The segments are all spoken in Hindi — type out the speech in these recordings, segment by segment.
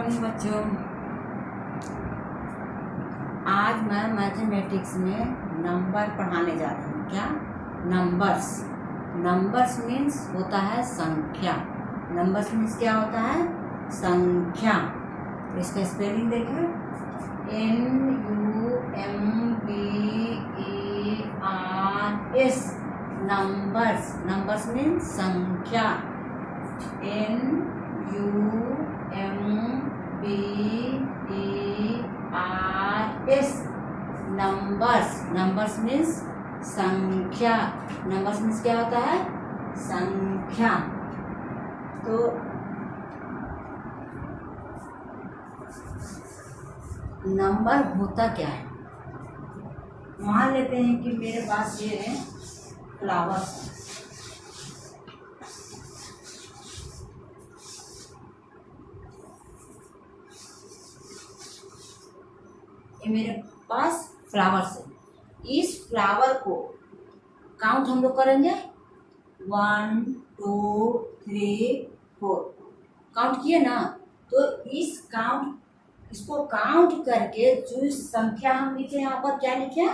बच्चों, आज मैं मैथमेटिक्स में नंबर पढ़ाने जा रही हूँ। क्या? नंबर्स। नंबर्स मीन्स होता है संख्या। नंबर्स मीन्स क्या होता है? संख्या। तो इसका स्पेलिंग देखें, NUMBERS। नंबर्स। नंबर्स मीन्स संख्या। NUMBERS। नंबर्स। नंबर्स मीन्स संख्या। नंबर्स मीन्स क्या होता है? संख्या। तो नंबर होता क्या है? मान लेते हैं कि मेरे पास ये है फ्लावर्स। ये मेरे पास फ्लावर्स है। इस फ्लावर को काउंट हम लोग करेंगे 1 2 3 4। काउंट किए ना? तो इसको काउंट करके जो संख्या हम लिखे, यहाँ पर क्या लिखे?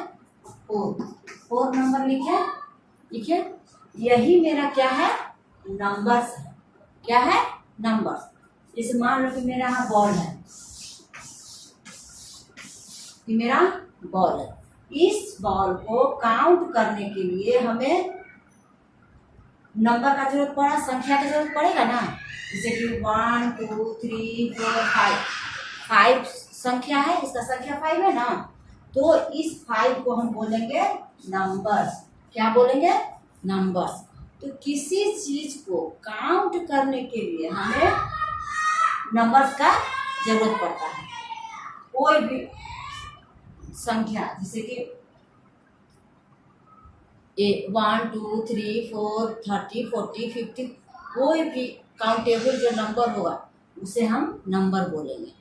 4 नंबर लिखे। यही मेरा क्या है? नंबर्स है। क्या है? नंबर्स। जैसे मान लो कि मेरा यहाँ बॉल है, कि मेरा बॉल है। इस बॉल को काउंट करने के लिए हमें नंबर का जरूरत पड़ा, संख्या की जरूरत पड़ेगा ना। जैसे कि 1 2 3 4 5 संख्या है, इसका संख्या 5 है ना। तो इस 5 को हम बोलेंगे नंबर्स। क्या बोलेंगे? नंबर्स। तो किसी चीज को काउंट करने के लिए हमें नंबर्स का जरूरत पड़ता है। कोई भी संख्या, जैसे कि 1 2 3 4 30 40 50, कोई भी काउंटेबल जो नंबर होगा उसे हम नंबर बोलेंगे।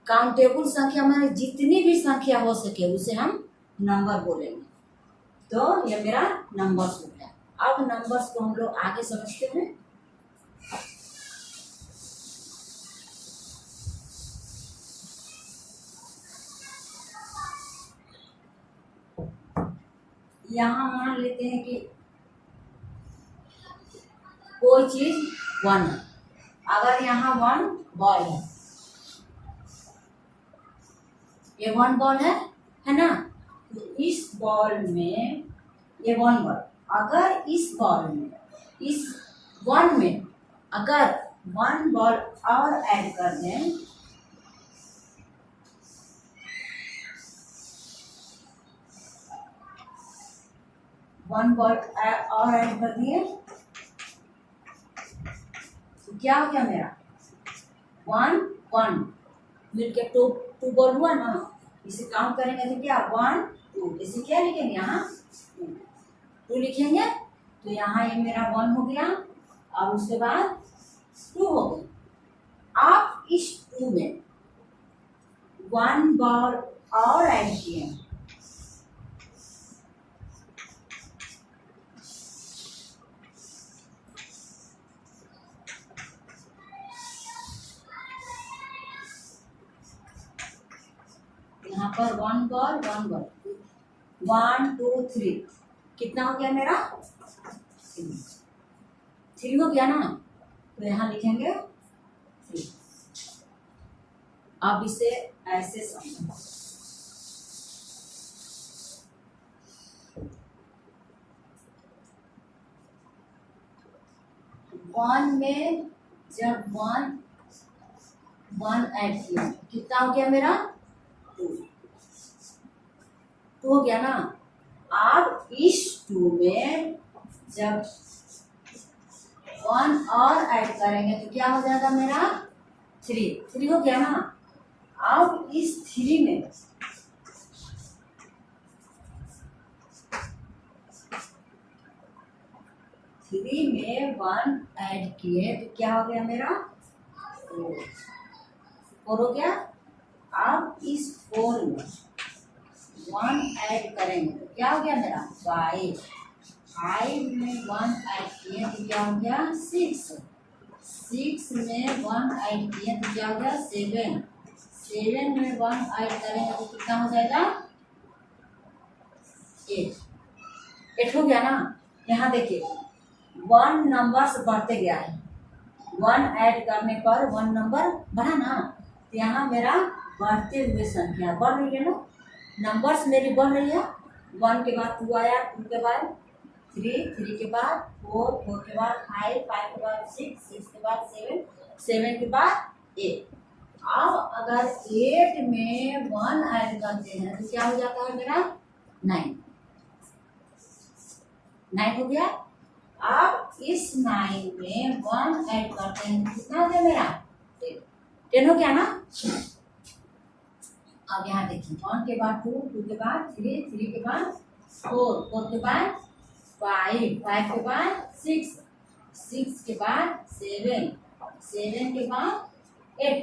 काउंटेबल संख्या माने जितनी भी संख्या हो सके उसे हम नंबर बोलेंगे। तो ये मेरा नंबर्स हो गया। अब नंबर्स को हम लोग आगे समझते हैं। यहाँ मान लेते हैं कि कोई चीज 1 है। अगर यहाँ 1 बॉल है, ये 1 बॉल है ना। तो इस बॉल में ये 1 बॉल, अगर इस बॉल में, इस 1 में अगर 1 बॉल और ऐड कर दें, वन बॉल और ऐड कर दिए, तो क्या हो गया मेरा? 1 1 मिलके 2 बॉल हुआ ना। इसे काउंट करेंगे तो क्या? 1 2। इसे क्या लिखेंगे? यहाँ 2 लिखेंगे। तो यहाँ ये मेरा 1 हो गया और उसके बाद 2 हो गया। आप इस 2 में 1 बॉल और ऐड किए, यहाँ पर 1 बॉल 1 2 3, कितना हो गया मेरा? 3 हो गया ना। तो यहाँ लिखेंगे 3। अब इसे ऐसे समझो, 1 में जब 1 ऐड किया, कितना हो गया मेरा? 2 हो गया ना। अब इस 2 में जब 1 और ऐड करेंगे तो क्या हो जाएगा मेरा? 3 हो गया ना। अब इस 3 में थ्री में 1 ऐड किए तो क्या हो गया मेरा? 4 हो गया। अब इस 4 में 1 ऐड करेंगे तो क्या हो गया मेरा? 5 में 1 ऐड किए तो क्या हो गया? 6 6 में 1 ऐड किए तो क्या हो गया 7। 7 में 1 ऐड करेंगे तो कितना हो जाएगा 8। 8 हो गया ना। यहाँ देखिए 1 नंबर से बढ़ते गया है, 1 ऐड करने पर 1 नंबर बढ़ा ना, तो यहाँ मेरा बढ़ते हुए संख्या बढ़ रही है ना, नंबर्स मेरी बढ़ रही है। 1 के बाद 2 आया, 2 के बाद 3, 3 के बाद 4, 4 के बाद 5, 5 के बाद 6, 6 के बाद 7, 7 के बाद 8। अब अगर 8 में 1 ऐड करते हैं तो क्या हो जाता है मेरा 9। 9 हो गया। अब इस 9 में 1 ऐड करते हैं तो कितना हो गया मेरा 10। 10 हो गया ना। अब यहाँ देखिए 1 के बाद 2, 2 के बाद 3, 3 के बाद 4, 4 के बाद 5, 5 के बाद 6, 6 के बाद 7, 7 के बाद 8,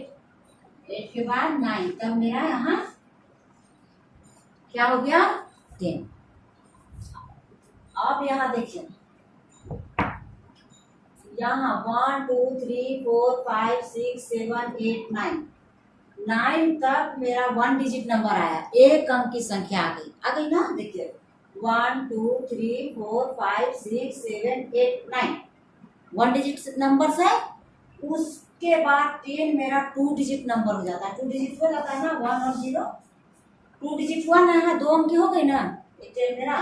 8 के बाद 9, तब मेरा यहाँ क्या हो गया 10। अब यहाँ देखिए यहाँ 1 2 3 4 5 6 7 8 9, 9 तक मेरा 1 डिजिट नंबर आया, एक अंक की संख्या आ गई ना। देखिए 1 2 3 4 5 6 7 8 9 1 डिजिट नंबर है। उसके बाद 10 मेरा 2 डिजिट नंबर हो जाता है, 2 डिजिट हो जाता है ना, 1 और 0, 2 डिजिट हुआ ना, 2 अंक की हो गई ना 10 मेरा।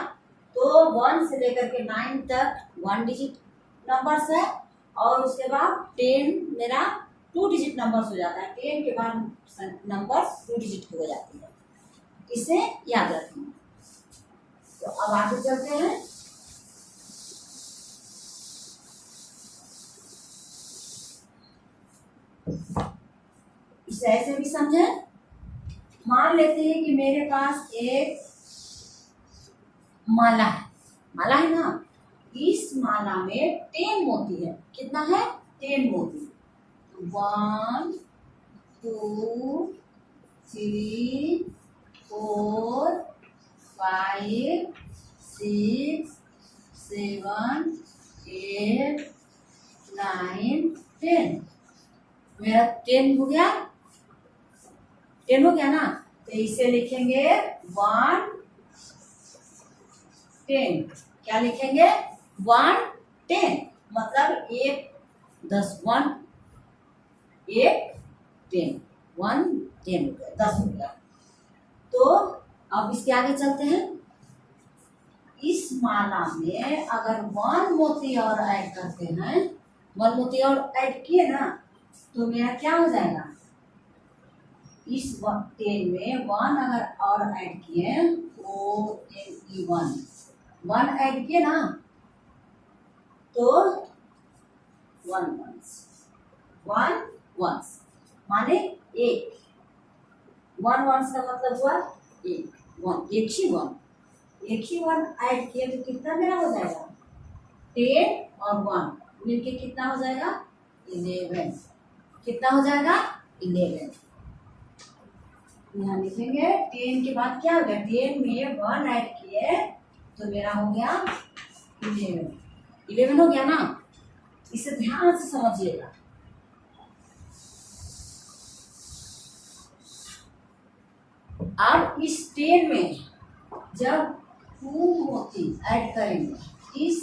तो 1 से लेकर के 9 तक 1 डिजिट नंबर्स है, और उसके बाद 10 मेरा 2 डिजिट नंबर्स हो जाता है, 10 के बाद नंबर्स 2 डिजिट की हो जाती है। इसे याद रखें। तो अब आगे चलते हैं। इसे ऐसे भी समझे। मान लेते हैं कि मेरे पास एक माला है, माला है ना, इस माला में 10 मोती है। कितना है 10 मोती। 1 2 3 4 5 6 7 8 9 10। मेरा 10 हो गया, 10 हो गया ना। तो इसे लिखेंगे 1 10। क्या लिखेंगे 1 10, मतलब 1 10, 1 1 10, 1 10 हो गया, 10 हो गया। तो अब इसके आगे चलते हैं। इस माला में अगर 1 मोती और ऐड करते हैं, 1 मोती और ऐड किए ना, तो मेरा क्या हो जाएगा, इस 10 में 1 अगर और ऐड किए ONE 1 ऐड किए ना, तो 1 वंस माने 1। 1 वंस का मतलब हुआ 1 एक ही 1 ऐड किए तो कितना मेरा हो जाएगा 10 और 1 मिलके कितना हो जाएगा 11। कितना हो जाएगा 11। यहाँ लिखेंगे 10 के बाद क्या हो गया, 10 में 1 ऐड किए तो मेरा हो गया 11 हो गया ना। इसे ध्यान से समझिएगा। अब इस 10 में जब 2 मोती ऐड करेंगे, इस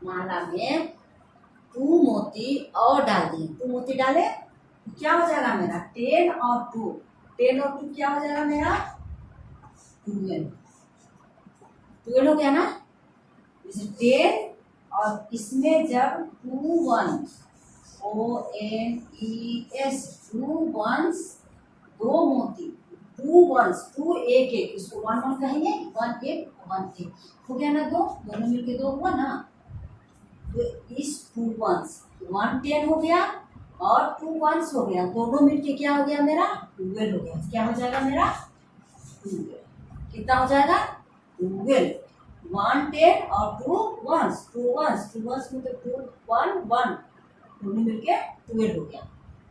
माला में 2 मोती और डाल दिए, 2 मोती डाले तो क्या हो जाएगा मेरा 10 और 2, 10 और 2 क्या हो जाएगा मेरा 12 हो गया ना। इसे 10 और इसमें जब 2 1 ONES 2 वंस 2 मोती, 2 वंस 2 एक एक, इसको 1 1 कहेंगे, 1 एक 1 एक हो गया ना, दोनों मिलके 2 हुआ ना। तो इस 2 वंस 1 10 हो गया और 2 वंस हो गया, दोनों मिलके क्या हो गया मेरा 12 हो गया। क्या हो जाएगा मेरा 12। कितना हो जाएगा 12। 1 10 और 2 वंस, 2 वंस में तो 2 1 1 दोनों मिलके 12 हो गया।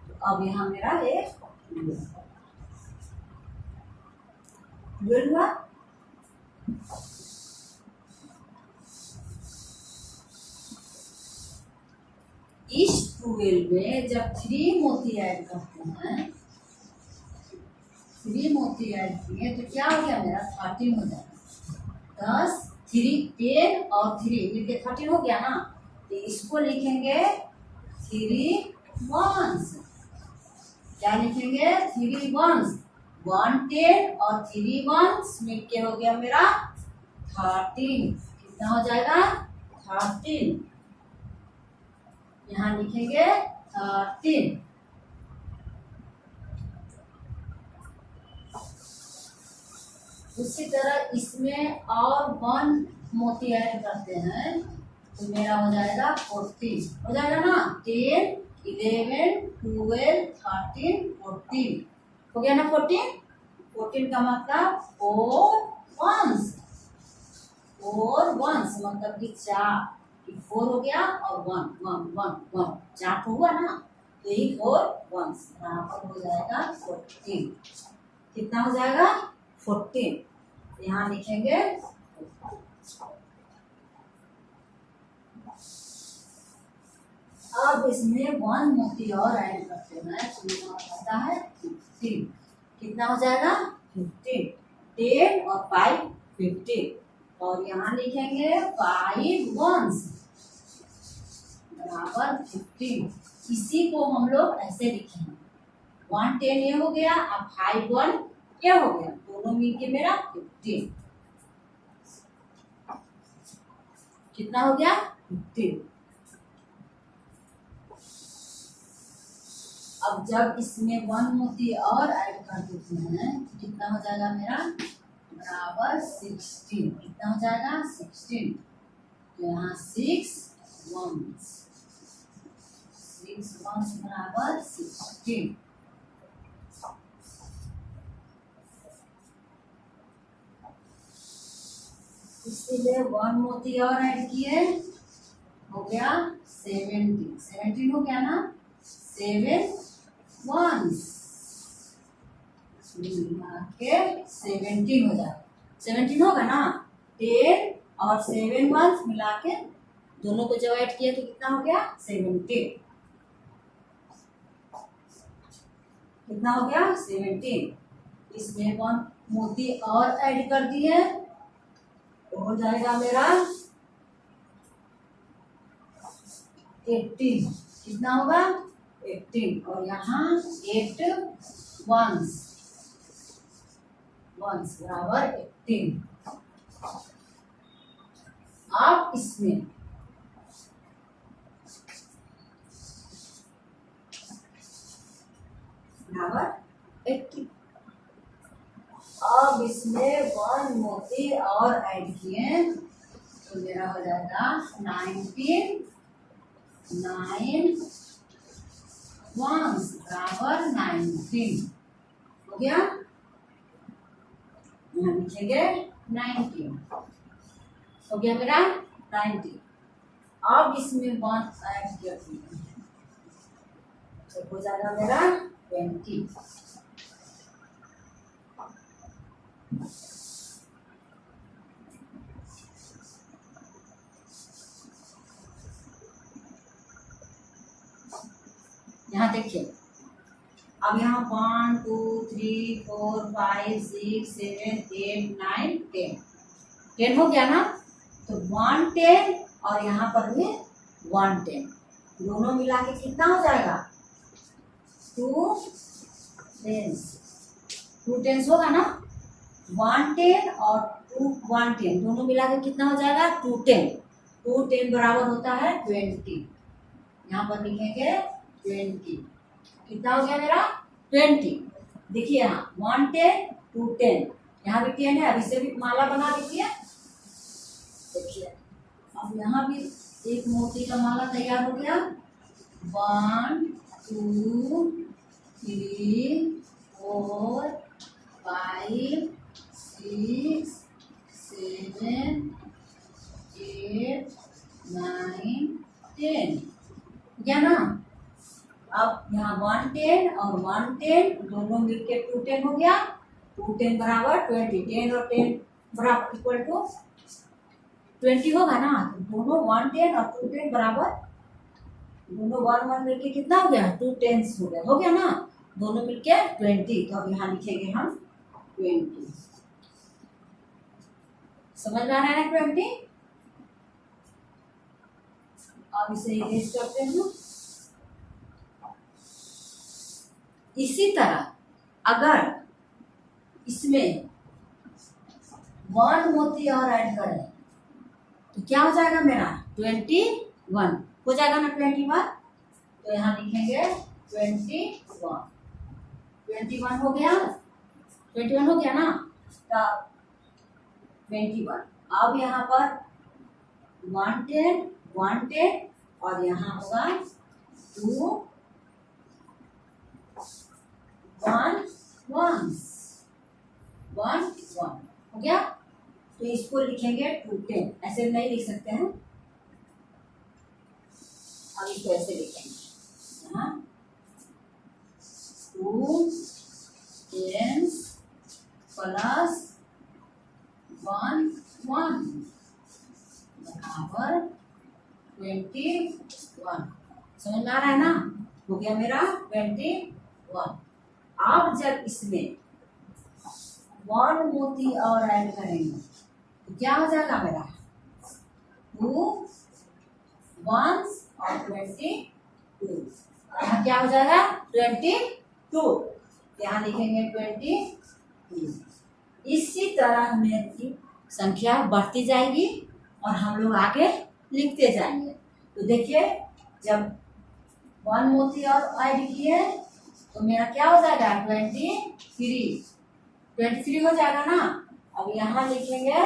तो अब यहाँ मेरा ये 12 हुआ। इस 12 में जब 3 मोती ऐड करते हैं, 3 मोती ऐड किए तो क्या हो गया मेरा 13 हो जाएगा। 10 3 10 और 3 मिलके 13 हो गया ना। तो इसको लिखेंगे 3 वंस। क्या लिखेंगे 3 वंस। 1 10 और 3 वंस मिलके हो गया मेरा 13। कितना हो जाएगा 13। यहाँ लिखेंगे 13। उसी तरह इसमें और 1 मोती ऐड करते हैं तो मेरा हो जाएगा 14। हो जाएगा ना। 10 11 12 13 14 हो गया ना। 14 का मतलब 4 वंस। 4 वंस मतलब कि 4 4 हो गया और 1 1 1 1 4 तो हुआ ना। तो ये 4 वंस बराबर हो जाएगा 14। कितना हो जाएगा 14। यहाँ लिखेंगे। अब इसमें 1 मोती और ऐड करते हैं तो यहाँ आता है 15। कितना हो जाएगा 15। 10 और 5 15 और यहाँ लिखेंगे 5 वंस बराबर 15। इसी को हम लोग ऐसे लिखेंगे 1 10 ये हो गया। अब 5 1 क्या हो गया, दोनों मिलके मेरा 15। कितना हो गया 15। अब जब इसमें 1 मोती और ऐड कर देते हैं तो कितना हो जाएगा मेरा बराबर 16। कितना हो जाएगा 16। तो यहाँ 6 वंस। 6 वंस बराबर 16। इसीलिए 1 मोती और ऐड किए हो गया 17। 17 हो गया ना। 7 वंस मिला के 17 हो जाएगा। 17 होगा ना। 10 और 7 वंस मिला के दोनों को जब ऐड किया तो कितना हो गया 17। कितना हो गया 17। इसमें 1 मोती और ऐड कर दिए तो हो जाएगा मेरा 18। कितना होगा 18 और यहाँ 8 वंस बराबर 18। अब इसमें बराबर 80। अब इसमें 1 मोती और ऐड किए तो मेरा हो जाएगा 19 9 वंस बराबर 19 हो गया। यहाँ लिखेंगे 19 हो गया मेरा 90। अब इसमें 1 ऐड कर दिया तो हो जाएगा मेरा 20। यहाँ देखिए। अब यहाँ 1 2 3 4 5 6 7 8 9 10 10 हो गया ना। तो 1 10 और यहाँ पर भी 1 10 दोनों मिला के कितना हो जाएगा 2 10। 2 10 होगा ना। 1 10 और 2 1 10 दोनों मिला के कितना हो जाएगा 2 10। 2 10 बराबर होता है 20। यहाँ पर लिखेंगे 20। कितना हो गया मेरा 20। देखिए यहाँ 1 10 2 10 यहाँ भी 10 है। अब इसे भी माला बना दीजिए। देखिए अब यहाँ भी एक मोती का माला तैयार हो गया। 1 2 3 4 5 6 7 8 9 10 क्या ना। अब यहाँ 1 10 और 1 10 दोनों मिलके 2 10 हो गया। 2 10 बराबर 20। 10 और 10 बराबर इक्वल टू 20 होगा ना। तो दोनों 1 10 और 2 10 बराबर दोनों वन वन मिलके कितना हो गया, 2 टेंस हो गया ना, दोनों मिलके 20। तो अब यहाँ लिखेंगे हम 20। समझ में आ रहा है ना 20। अब इसे इरेज करते हैं। इसी तरह अगर इसमें 1 मोती और ऐड करें तो क्या हो जाएगा मेरा 21 हो जाएगा ना 21। तो यहाँ लिखेंगे 21 हो गया, 21 हो गया ना। तब 21, अब यहाँ पर 110 और यहाँ होगा 2 1 हो गया। तो इसको लिखेंगे 210, ऐसे नहीं लिख सकते हैं, अब इसको ऐसे लिखेंगे यहाँ 2 10 प्लस 1 बराबर 21। समझ में आ रहा है ना, हो गया मेरा 21। अब जब इसमें 1 मोती और ऐड करेंगे तो क्या हो जाएगा मेरा 2 1 और 22। यहाँ क्या हो जाएगा 22, यहाँ लिखेंगे 22। इसी तरह मेरी संख्या बढ़ती जाएगी और हम लोग आगे लिखते जाएंगे। तो देखिए जब 1 मोती और ऐड किए तो मेरा क्या हो जाएगा 23 हो जाएगा ना। अब यहाँ लिखेंगे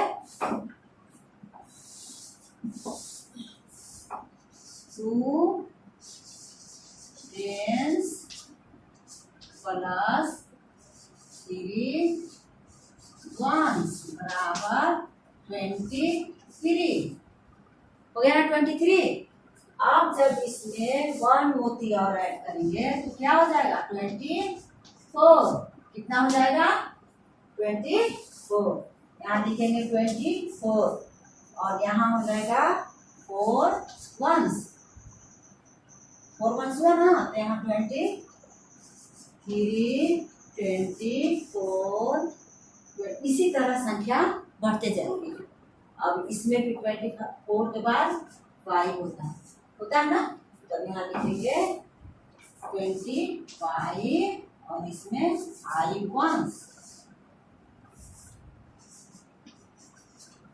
2 10 प्लस 3 1 बराबर 23 हो गया ना 23। अब जब इसमें 1 मोती और ऐड करेंगे तो क्या हो जाएगा 24। कितना हो जाएगा 24, यहाँ लिखेंगे 24 और यहाँ हो जाएगा 4 1 हुआ ना। तो यहाँ 23 24 इसी तरह संख्या बढ़ते जाएगी। अब इसमें भी 24 के बाद 5 होता है ना। तो यहाँ लिखेंगे 25 और इसमें 5 1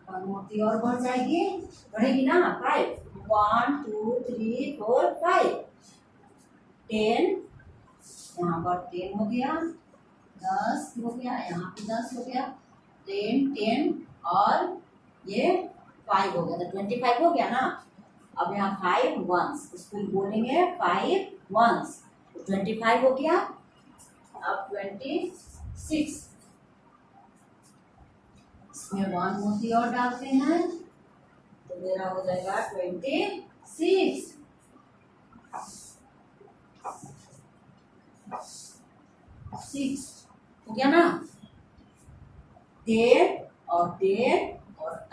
और मोती और बढ़ जाएगी, बढ़ेगी ना 5 1 2 3 4 5 10 यहाँ पर 10 हो गया, 10 हो गया, यहाँ पे 10 हो गया, 10 और ये 5 हो गया, तो 25 हो गया ना। अब यहाँ 5 1 उसको बोलेंगे 5 1 तो 25 हो गया। अब 26 इसमें 1 मोती और डालते हैं तो मेरा हो जाएगा 26 हो गया ना। 10 और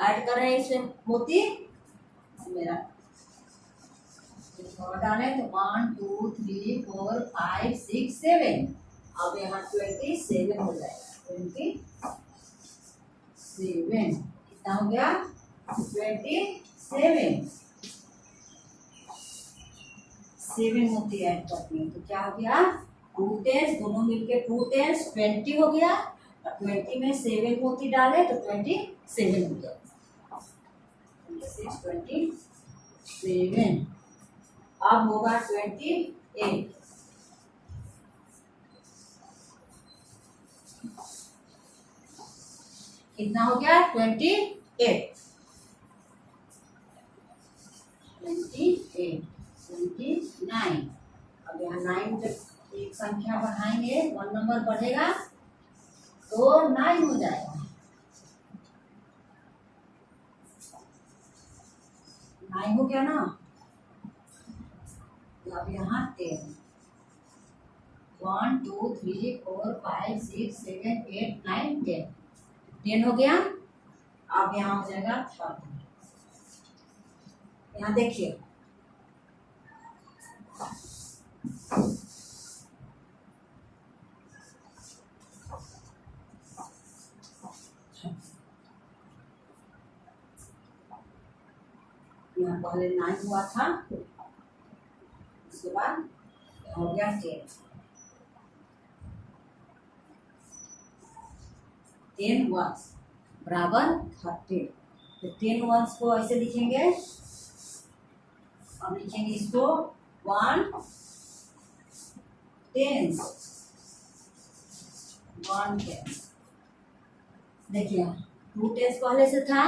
ऐड कर रहे हैं इसमें मोती, मेरा और डाले तो 1 2 3 4 5 6 7। अब यहाँ 27 हो जाएगा, 27 कितना हो गया 27 7 मोती ऐड करते हैं तो क्या हो गया 2 10 दोनों मिलके 2 10 20 हो गया और 20 में 7 मोती डाले तो 27 हो गया 27। अब होगा 28 कितना हो गया 28 29। अब यहाँ 9 जब एक संख्या बढ़ाएंगे 1 नंबर बढ़ेगा तो 9 हो जाएगा, 9 हो गया ना। अब यहाँ 10 1 2 3 4 5 6 7 8 9 10 हो गया। अब यहाँ हो जाएगा 30। यहाँ देखिए यहाँ पहले 9 हुआ था, उसके बाद हो गया 10। 10 वंस बराबर 30। तो 10 वंस को ऐसे लिखेंगे, अब लिखेंगे इसको 1 टेंस। 1 टेंस। देखिए 2 टेंस पहले से था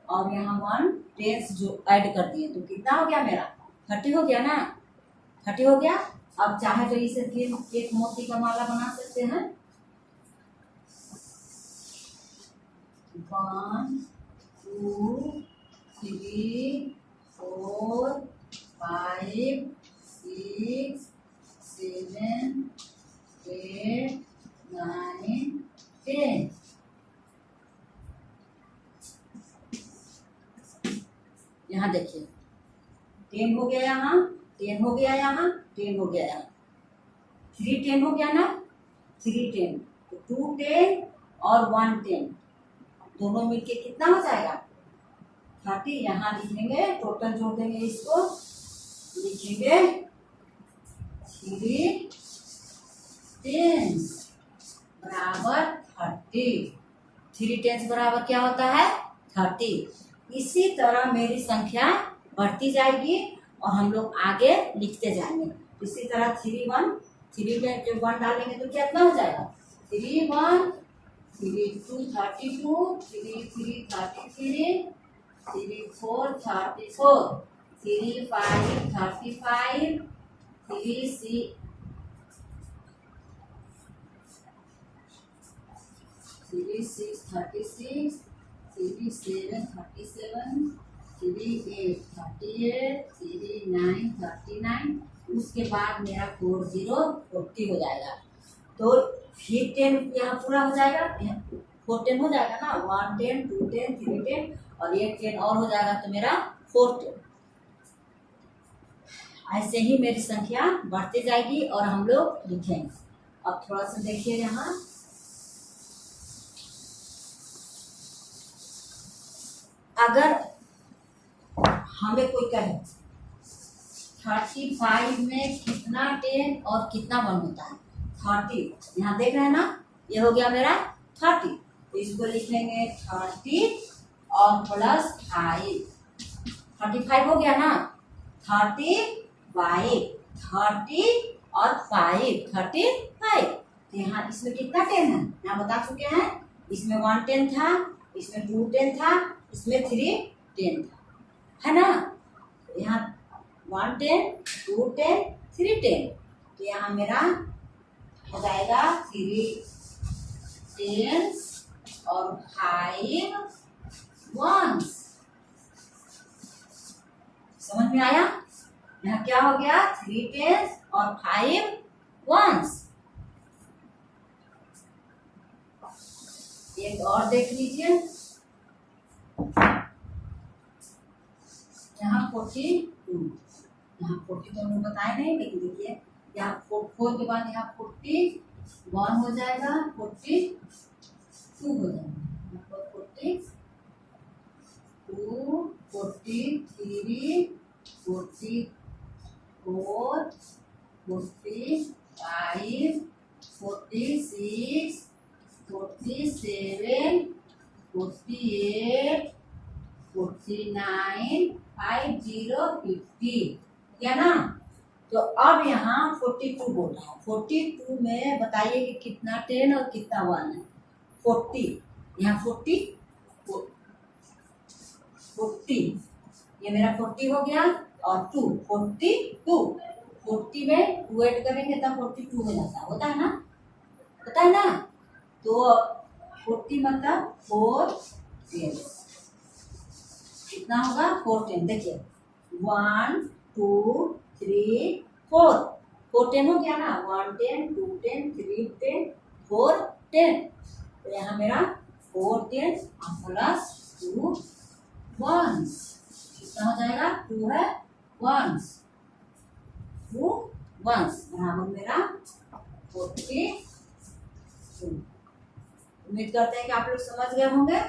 और यहाँ 1 टेंस जो ऐड कर दिए, तो कितना हो गया मेरा 30 हो गया ना। 30 हो गया। अब चाहे तो इसे फिर एक मोती का माला बना सकते हैं। 1 2 3 4 5 6 7 8 9 10। यहाँ देखिए 10 हो गया, यहाँ 10 हो गया, यहाँ 10 हो गया, यहाँ 3 10 हो गया ना। 3 10, तो 2 10 और 1 10 दोनों मिलके कितना हो जाएगा 30। यहाँ लिखेंगे, टोटल जोड़ देंगे, इसको लिखेंगे 3 टेंस बराबर 30। 3 टेंस बराबर क्या होता है 30। इसी तरह मेरी संख्या बढ़ती जाएगी और हम लोग आगे लिखते जाएंगे। इसी तरह 3 1 3 में जो 1 डालेंगे तो कितना हो जाएगा 3 1 3 2 32 3 3 33 3 4 34 3 5 35 3 6 3 6 36 3 7 37 3 8 38 3 9 39। उसके बाद मेरा 40 40 हो जाएगा। तो फिर 10 यहाँ पूरा हो जाएगा, 4 10 हो जाएगा ना। 1 10 2 10 3 10 और एक 10 और हो जाएगा तो मेरा 4 10। ऐसे ही मेरी संख्या बढ़ती जाएगी और हम लोग लिखेंगे। अब थोड़ा सा देखिए, यहाँ अगर हमें कोई कहे 35 में कितना 10 और कितना 1 होता है 30, यहाँ देख रहे हैं ना, ये हो गया मेरा 30। तो इसको लिखेंगे 30 और प्लस 5, 35 हो गया ना। 35 30 और 5 35। तो यहाँ इसमें कितना 10 है, यहाँ बता चुके हैं। इसमें 1 10 था, इसमें 2 10 था, इसमें 3 10 था, है ना। यहाँ 1 10 2 10 3 10। तो यहाँ मेरा हो जाएगा 3 टेंस और 5 वंस। समझ में आया। यहाँ क्या हो गया 3 टेंस और 5 वंस। एक और देख लीजिए, यहाँ 42, यहाँ 40 तो हमने बताया नहीं, लेकिन देखिए यहाँ 4 के बाद यहाँ 41 हो जाएगा, 42 हो जाएगा, 42 43 44 45 46 47 48 49 50 क्या ना। तो अब यहाँ 42 बोल रहा है। 42 में बताइए कि कितना 10 और कितना 1 है। 40, यहाँ 40 ये मेरा 40 हो गया और 2 42। 40 में 2 ऐड करेंगे तब 42 हो जाता है, होता है ना, होता है ना। तो 40 मतलब 4 10 कितना होगा 4 10। देखिए 1 2 3 4 4 10 हो गया ना। 1 10 2 10 3 10 4 10। तो यहाँ मेरा 4 10 प्लस 2 वंस कितना हो जाएगा 2 है वंस 2 वंस बराबर मेरा 42। उम्मीद करते हैं कि आप लोग समझ गए होंगे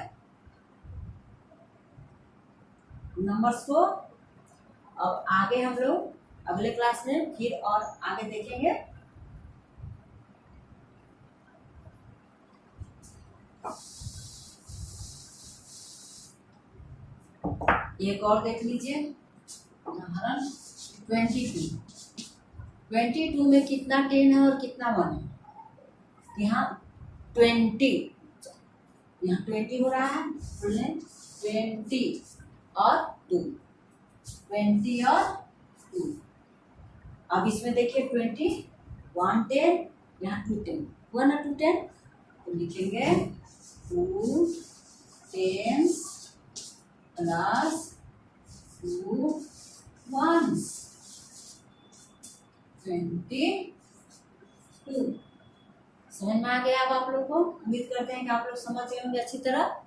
नंबर्स को। अब आगे हम लोग अगले क्लास में फिर और आगे देखेंगे। एक और देख लीजिए उदाहरण 22। 22 में कितना 10 है और कितना 1 है? यहाँ 20, यहाँ 20 हो रहा है, 20 और 2, 20 और 2। अब इसमें देखिए 20, 1 10, यहाँ 2 10, हुआ ना 2 10, तो लिखेंगे 2 10 प्लस 2 1 22। समझ में आ गया अब आप लोग को? उम्मीद करते हैं कि आप लोग समझ गए होंगे अच्छी तरह।